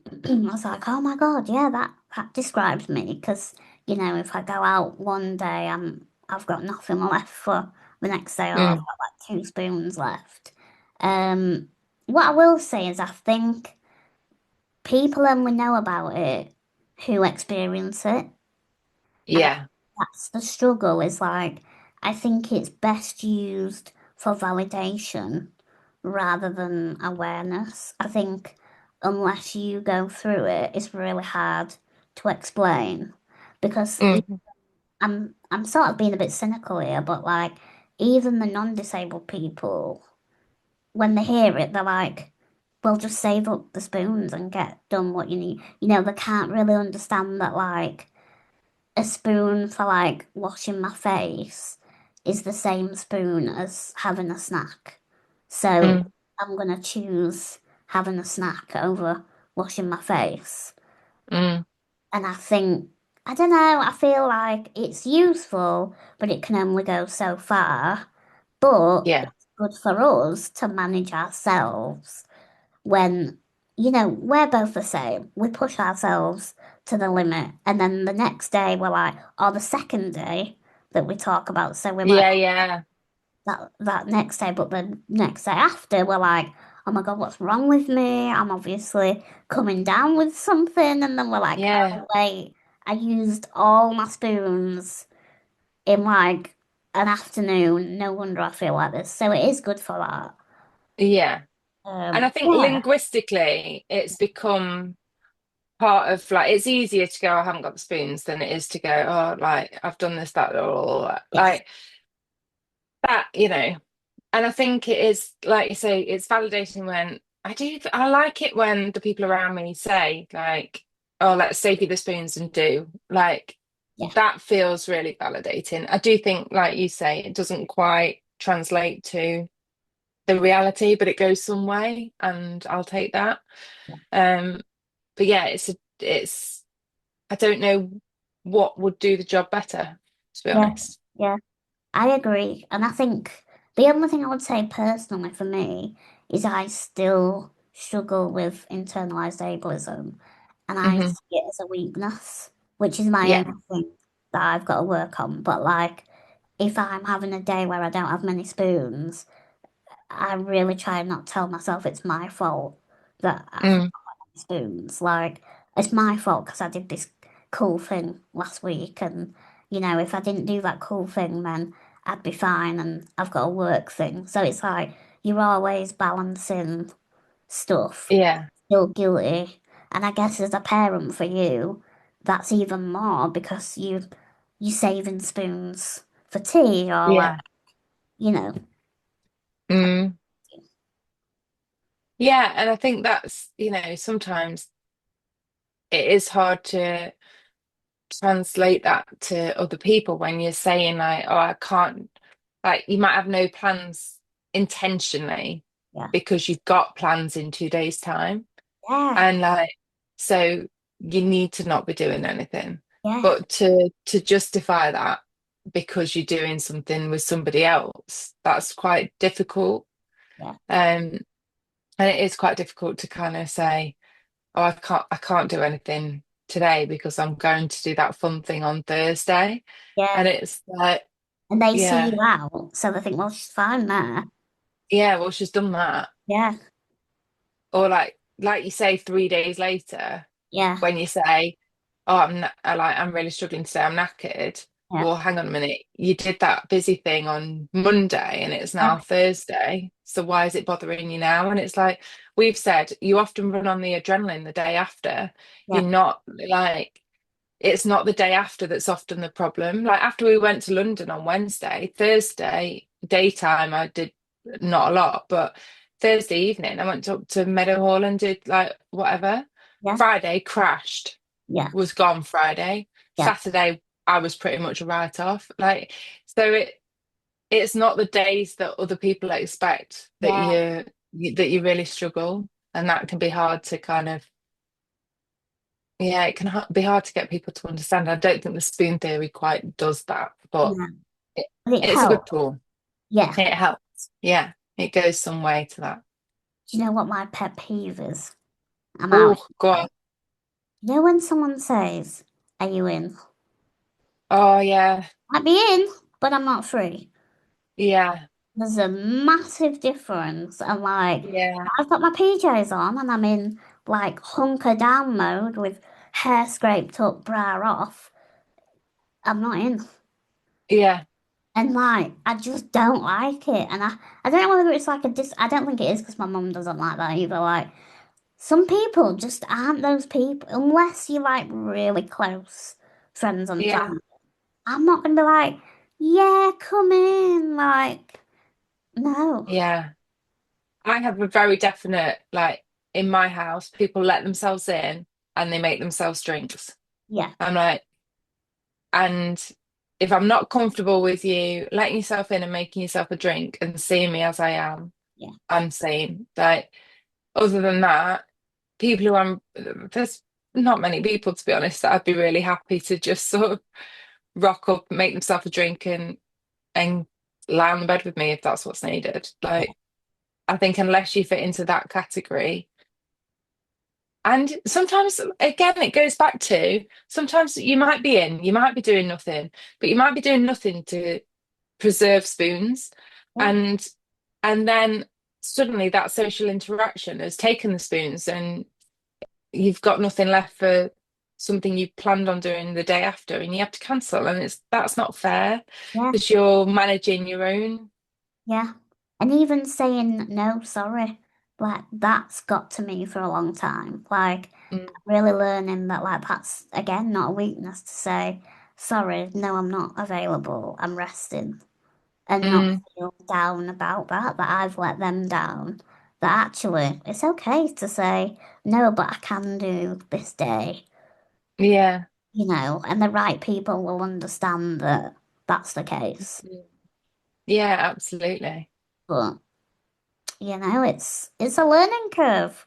I was like, oh my God, yeah, that describes me. Because, if I go out one day, I've got nothing left for the next day, or I've Mm, got like 2 spoons left. Um, what I will say is I think people only know about it who experience it. And yeah. that's the struggle, is like, I think it's best used for validation rather than awareness. I think unless you go through it, it's really hard to explain because Mm, I'm sort of being a bit cynical here, but like even the non-disabled people, when they hear it, they're like, well, just save up the spoons and get done what you need. They can't really understand that like a spoon for like washing my face is the same spoon as having a snack. So mm, I'm gonna choose having a snack over washing my face. mm. And I don't know, I feel like it's useful, but it can only go so far. But Yeah. it's good for us to manage ourselves when, we're both the same. We push ourselves to the limit. And then the next day, we're like, or the second day that we talk about, so we might Yeah, yeah, that next day, but the next day after, we're like, oh my God, what's wrong with me? I'm obviously coming down with something. And then we're like, yeah, oh, wait, I used all my spoons in like an afternoon. No wonder I feel like this. So it is good for that. yeah. And I think Yeah, linguistically, it's become part of like it's easier to go, I haven't got the spoons than it is to go, oh, like I've done this, that, or yes, like that. And I think it is, like you say, it's validating when I like it when the people around me say, like, oh, let's save you the spoons and do. Like, yeah, that feels really validating. I do think, like you say, it doesn't quite translate to the reality, but it goes some way, and I'll take that. Um, but yeah, it's I don't know what would do the job better, to be yeah, honest. yeah. I agree. And I think the only thing I would say personally for me is I still struggle with internalized ableism and I Hmm. see it as a weakness, which is my Yeah. only thing that I've got to work on. But like, if I'm having a day where I don't have many spoons, I really try and not tell myself it's my fault that I've not Mm. got any spoons. Like, it's my fault because I did this cool thing last week. And, if I didn't do that cool thing, then I'd be fine. And I've got a work thing. So it's like you're always balancing stuff, Yeah. still guilty. And I guess as a parent for you, that's even more because you're saving spoons for tea or like, Yeah. you know, Mm. Yeah. And I think that's, sometimes it is hard to translate that to other people when you're saying like, oh, I can't, like you might have no plans intentionally yeah, because you've got plans in 2 days' time. yeah, And like, so you need to not be doing anything. yeah, But to justify that because you're doing something with somebody else, that's quite difficult. yeah. And it is quite difficult to kind of say, oh, I can't do anything today because I'm going to do that fun thing on Thursday. Yeah, And it's like, and they see yeah, you out, so they think, well, she's fine there. yeah, well, she's done that. Yeah, Or like you say, 3 days later, yeah, when you say, oh, I'm really struggling today, I'm knackered. yeah, Well, hang on a minute. You did that busy thing on Monday and it's yeah, now Thursday. So why is it bothering you now? And it's like we've said, you often run on the adrenaline the day after. yeah, You're not like it's not the day after that's often the problem. Like after we went to London on Wednesday, Thursday daytime, I did not a lot, but Thursday evening, I went up to Meadowhall and did like whatever. yeah, Friday crashed, yeah, was gone Friday. yeah, Saturday, I was pretty much a write-off. Like, so it's not the days that other people expect that yeah, you really struggle, and that can be hard to kind of yeah, it can be hard to get people to understand. I don't think the spoon theory quite does that, but yeah. it, But it it's a good helped. tool. Yeah. It helps. Yeah, it goes some way to that. Do you know what my pet peeve is? I'm out. Oh, go on. When someone says, "Are you in?" Oh, yeah, I'd be in, but I'm not free. yeah, There's a massive difference. And like, yeah, I've got my PJs on and I'm in like hunker down mode with hair scraped up, bra off. I'm not in. yeah, And like, I just don't like it. And I don't know whether it's like I don't think it is because my mum doesn't like that either. Like, some people just aren't those people unless you're like really close friends and yeah, family. I'm not gonna be like, yeah, come in. Like, no. yeah. I have a very definite, like, in my house, people let themselves in and they make themselves drinks. Yeah, I'm like, and if I'm not comfortable with you letting yourself in and making yourself a drink and seeing me as I am, yeah, I'm saying like other than that, people who there's not many people to be honest that I'd be really happy to just sort of rock up, make themselves a drink and lie on the bed with me if that's what's needed. yeah, Like I think unless you fit into that category. And sometimes, again, it goes back to sometimes you might be in, you might be doing nothing, but you might be doing nothing to preserve spoons. yeah, And and then suddenly that social interaction has taken the spoons and you've got nothing left for something you planned on doing the day after and you have to cancel. And that's not fair yeah, because you're managing your own. yeah. And even saying no, sorry, like that's got to me for a long time. Like, Mm, I'm really learning that like that's again not a weakness to say, sorry, no, I'm not available. I'm resting. And not mm, feel down about that I've let them down. That actually it's okay to say, no, but I can do this day, yeah. and the right people will understand that that's the case. Yeah, absolutely. But, it's a learning curve.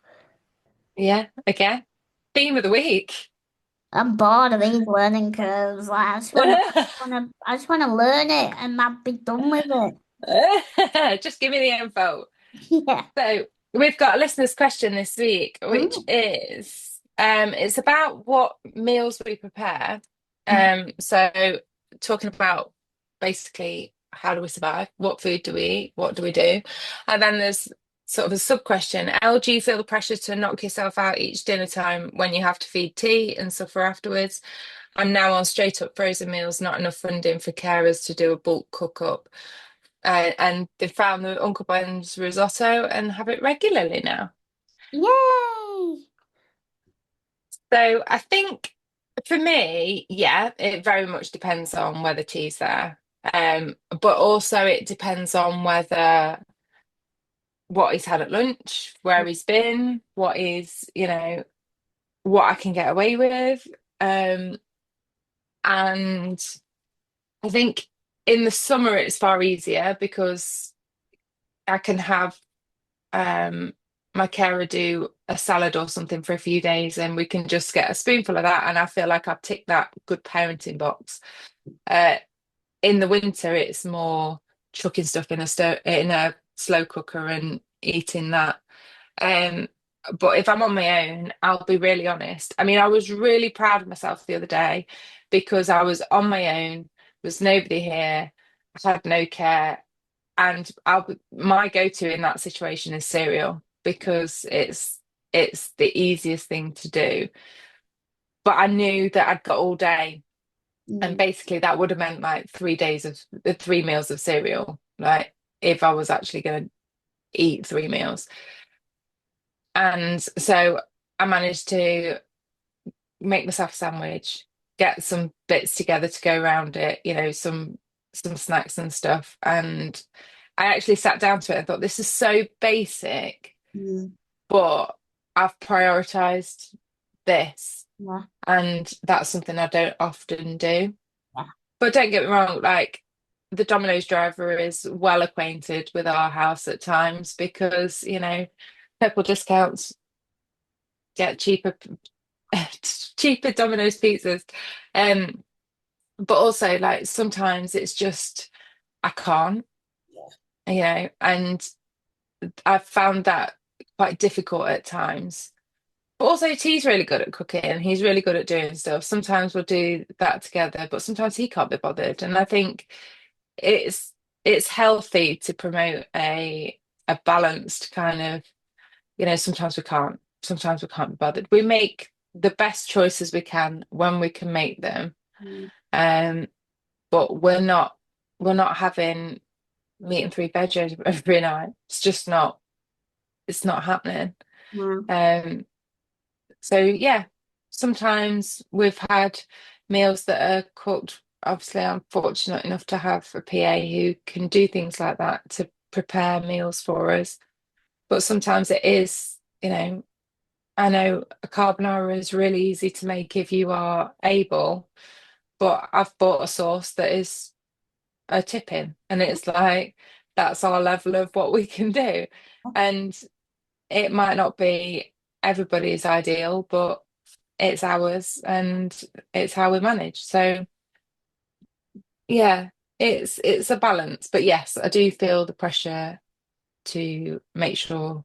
Yeah. Again, theme of the week. I'm bored of these learning curves. Like, I just wanna learn it and I'd be done with it. Just give me the info. Yeah. So we've got a listener's question this week, which Mm. is it's about what meals we prepare. Mm. So talking about basically how do we survive, what food do we eat, what do we do? And then there's sort of a sub question. L, do you feel the pressure to knock yourself out each dinner time when you have to feed tea and suffer afterwards? I'm now on straight up frozen meals, not enough funding for carers to do a bulk cook up. And they found the Uncle Ben's risotto and have it regularly now. Yay! So I think for me, yeah, it very much depends on whether tea's there. But also it depends on whether what he's had at lunch, where he's been, what is, what I can get away with. Um, and I think in the summer it's far easier because I can have um my carer do a salad or something for a few days and we can just get a spoonful of that and I feel like I've ticked that good parenting box. Uh in the winter it's more chucking stuff in a slow cooker and eating that. Um but if I'm on my own, I'll be really honest. I mean, I was really proud of myself the other day because I was on my own, there's nobody here, I had no care, and my go-to in that situation is cereal because it's the easiest thing to do. But I knew that I'd got all day, and Mm. basically that would have meant like 3 days of 3 meals of cereal, like if I was actually going to eat 3 meals. And so I managed to make myself a sandwich, get some bits together to go around it, some snacks and stuff. And I actually sat down to it and thought, this is so basic, Mm. but I've prioritized this. Yeah. And that's something I don't often do. Yeah. But don't get me wrong, like the Domino's driver is well acquainted with our house at times because, purple discounts get cheaper cheaper Domino's pizzas. Um, but also like sometimes it's just I can't, and I've found that quite difficult at times. But also T's really good at cooking. He's really good at doing stuff. Sometimes we'll do that together, but sometimes he can't be bothered. And I think it's it's healthy to promote a balanced kind of, sometimes we can't be bothered. We make the best choices we can when we can make them. Mm. Um, but we're not having meat and three veggies every night. It's not happening. Yeah. Um, so yeah, sometimes we've had meals that are cooked. Obviously, I'm fortunate enough to have a PA who can do things like that to prepare meals for us. But sometimes it is, I know a carbonara is really easy to make if you are able, but I've bought a sauce that is a tip-in, and it's like that's our level of what we can do. And it might not be everybody's ideal, but it's ours and it's how we manage. So yeah, it's a balance. But yes, I do feel the pressure to make sure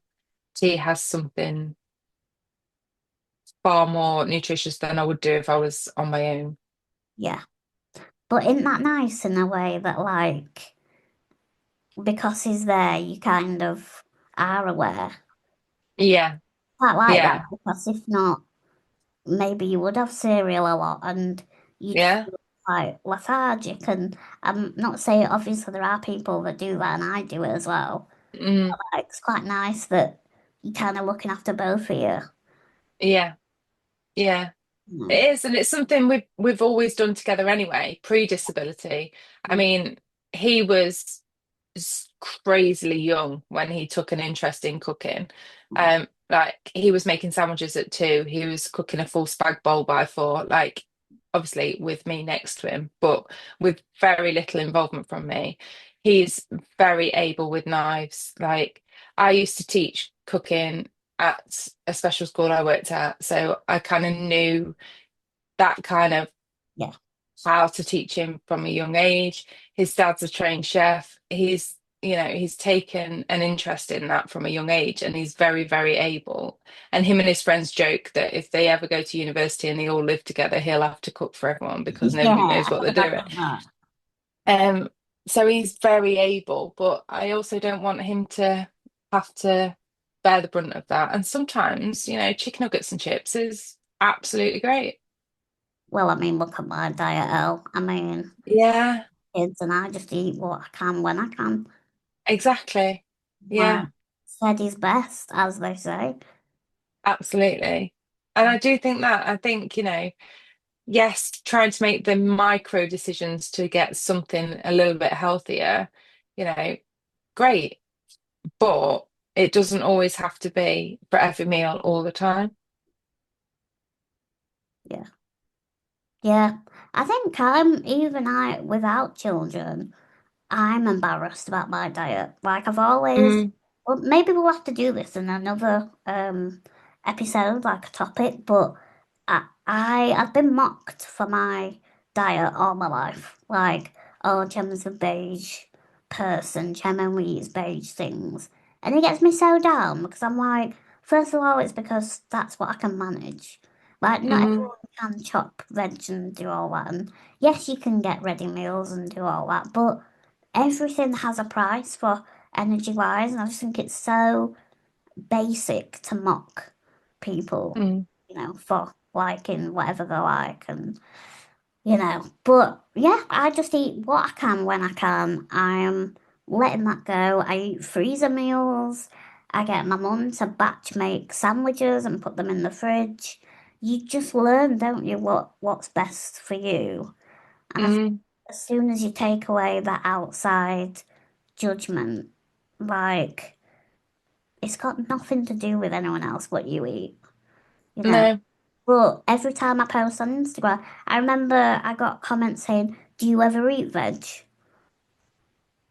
tea has something far more nutritious than I would do if I was on my own. Yeah. But isn't that nice in a way that, like, because he's there, you kind of are aware? Yeah, Quite like that yeah, because if not, maybe you would have cereal a lot and you'd yeah. feel quite lethargic. And I'm not saying obviously there are people that do that, and I do it as well. Mm, Like, it's quite nice that you're kind of looking after both of you. yeah, yeah. Mm. It is, and it's something we've always done together anyway, pre-disability. I Mm. mean, he was crazily young when he took an interest in cooking. Like he was making sandwiches at 2, he was cooking a full spag bowl by 4, like obviously with me next to him, but with very little involvement from me. He's very able with knives. Like I used to teach cooking at a special school I worked at, so I kind of knew that kind of Yeah. how to teach him from a young age. His dad's a trained chef. He's taken an interest in that from a young age, and he's very, very able. And him and his friends joke that if they ever go to university and they all live together, he'll have to cook for everyone because Yeah, nobody knows I what they're heard doing. about that. Um, so he's very able, but I also don't want him to have to bear the brunt of that. And sometimes, chicken nuggets and chips is absolutely great. Well, I mean, look at my diet, Elle. I mean, Yeah, kids and I just eat what I can when I can. exactly. Like, Yeah, said is best, as they say. absolutely. And I do think that, I think, yes, trying to make the micro decisions to get something a little bit healthier, you know, great. But it doesn't always have to be for every meal all the time. Yeah. Yeah. I think without children, I'm embarrassed about my diet. Like I've always, Mm, well, maybe we'll have to do this in another episode, like a topic. But I've been mocked for my diet all my life. Like, oh, Gemma's a beige person. Gem only eats beige things, and it gets me so down because I'm like, first of all, it's because that's what I can manage. Like, not mm, everyone can chop veg and do all that. And yes, you can get ready meals and do all that, but everything has a price for energy wise, and I just think it's so basic to mock people, mm, for liking whatever they like, but yeah, I just eat what I can when I can. I'm letting that go. I eat freezer meals. I get my mum to batch make sandwiches and put them in the fridge. You just learn, don't you, what's best for you. And I think mm. as soon as you take away that outside judgment, like it's got nothing to do with anyone else what you eat, you know. No. But every time I post on Instagram, I remember I got comments saying, "Do you ever eat veg?"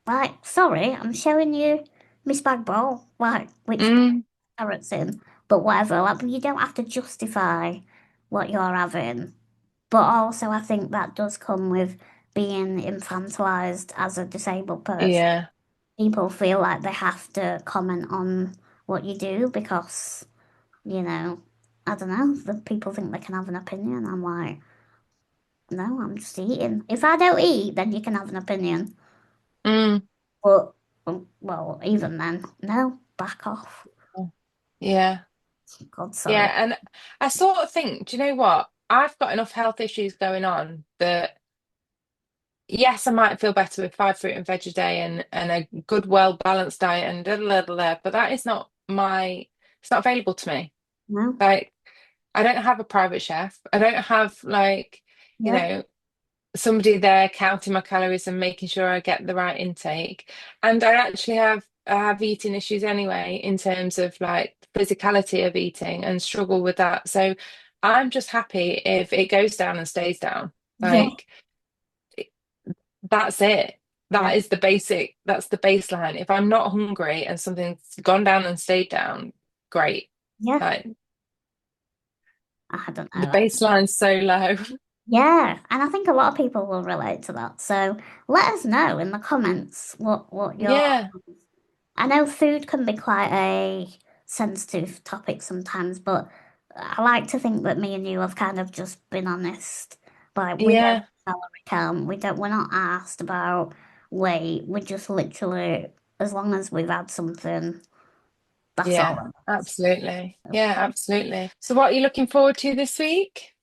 Like, sorry, I'm showing you my spag bowl, like which Mm, carrots in, but whatever. Like, you don't have to justify what you're having. But also, I think that does come with being infantilized as a disabled person. yeah. People feel like they have to comment on what you do because, you know, I don't know, the people think they can have an opinion. I'm like, no, I'm just eating. If I don't eat, then you can have an opinion. Mm, But, well, even then, no, back off. yeah. God, sorry. Yeah. And I sort of think, do you know what? I've got enough health issues going on that yes, I might feel better with 5 fruit and veg a day and a good, well balanced diet and da da da da, but that is not it's not available to me. No, Like, I don't have a private chef. I don't have you yeah, know, somebody there counting my calories and making sure I get the right intake. And I have eating issues anyway in terms of like physicality of eating and struggle with that. So I'm just happy if it goes down and stays down. yeah, Like that's it. yeah, That's the baseline. If I'm not hungry and something's gone down and stayed down, great. yeah. Like I don't the know. baseline's so low. Yeah, and I think a lot of people will relate to that. So let us know in the comments what your Yeah, I know food can be quite a sensitive topic sometimes, but I like to think that me and you have kind of just been honest. Like we don't yeah, calorie count, we're not asked about weight. We just literally, as long as we've had something, that's all yeah, that matters. absolutely. Yeah, absolutely. So what are you looking forward to this week?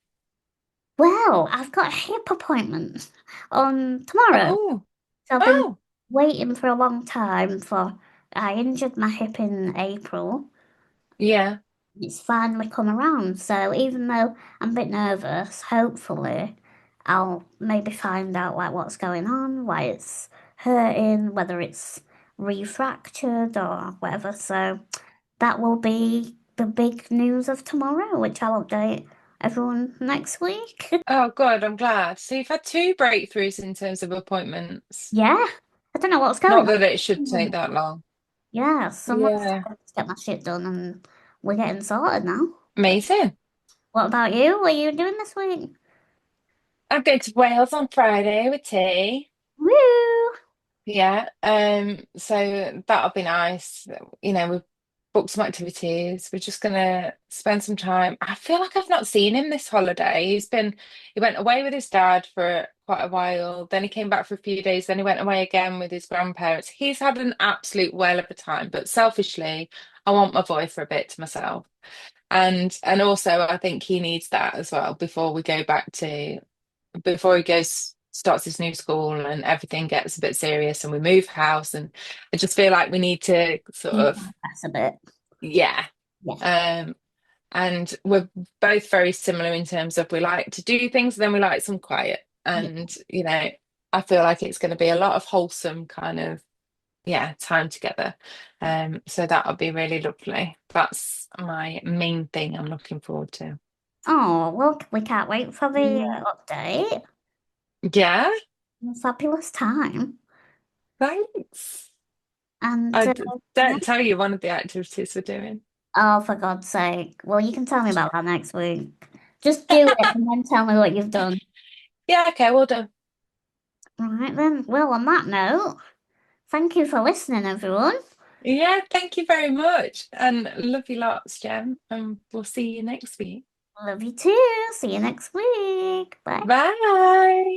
Well, I've got a hip appointment on tomorrow. Oh, So I've been oh, waiting for a long time I injured my hip in April. yeah, It's finally come around. So even though I'm a bit nervous, hopefully I'll maybe find out like what's going on, why it's hurting, whether it's refractured or whatever. So that will be the big news of tomorrow, which I'll update everyone next week. oh, good. I'm glad. So you've had two breakthroughs in terms of appointments. Yeah, I don't know what's going Not that it should take on. that long. Yeah, someone's Yeah, telling me to get my shit done and we're getting sorted now. amazing. What about you? What are you doing this week? I'm going to Wales on Friday with T. Woo! Yeah, so that'll be nice. We've booked some activities. We're just gonna spend some time. I feel like I've not seen him this holiday. He went away with his dad for quite a while, then he came back for a few days, then he went away again with his grandparents. He's had an absolute whale of a time, but selfishly, I want my boy for a bit to myself. And also I think he needs that as well before he goes starts his new school and everything gets a bit serious and we move house, and I just feel like we need to sort of, That's a bit. yeah. Yeah. um and we're both very similar in terms of we like to do things, then we like some quiet, Yeah. and I feel like it's going to be a lot of wholesome kind of, yeah, time together. So that'll be really lovely. That's my main thing I'm looking forward to. Oh, well, we can't wait for the Mm. update. Yeah, Fabulous time. thanks. And I yeah. don't tell you one of the activities we're doing. Oh, for God's sake. Well, you can tell me about that next week. Just do it and then tell me what you've done. Yeah, okay, well done. All right then. Well, on that note, thank you for listening, everyone. Yeah, thank you very much. And love you lots, Jem. And we'll see you next week. Love you too. See you next week. Bye. Bye.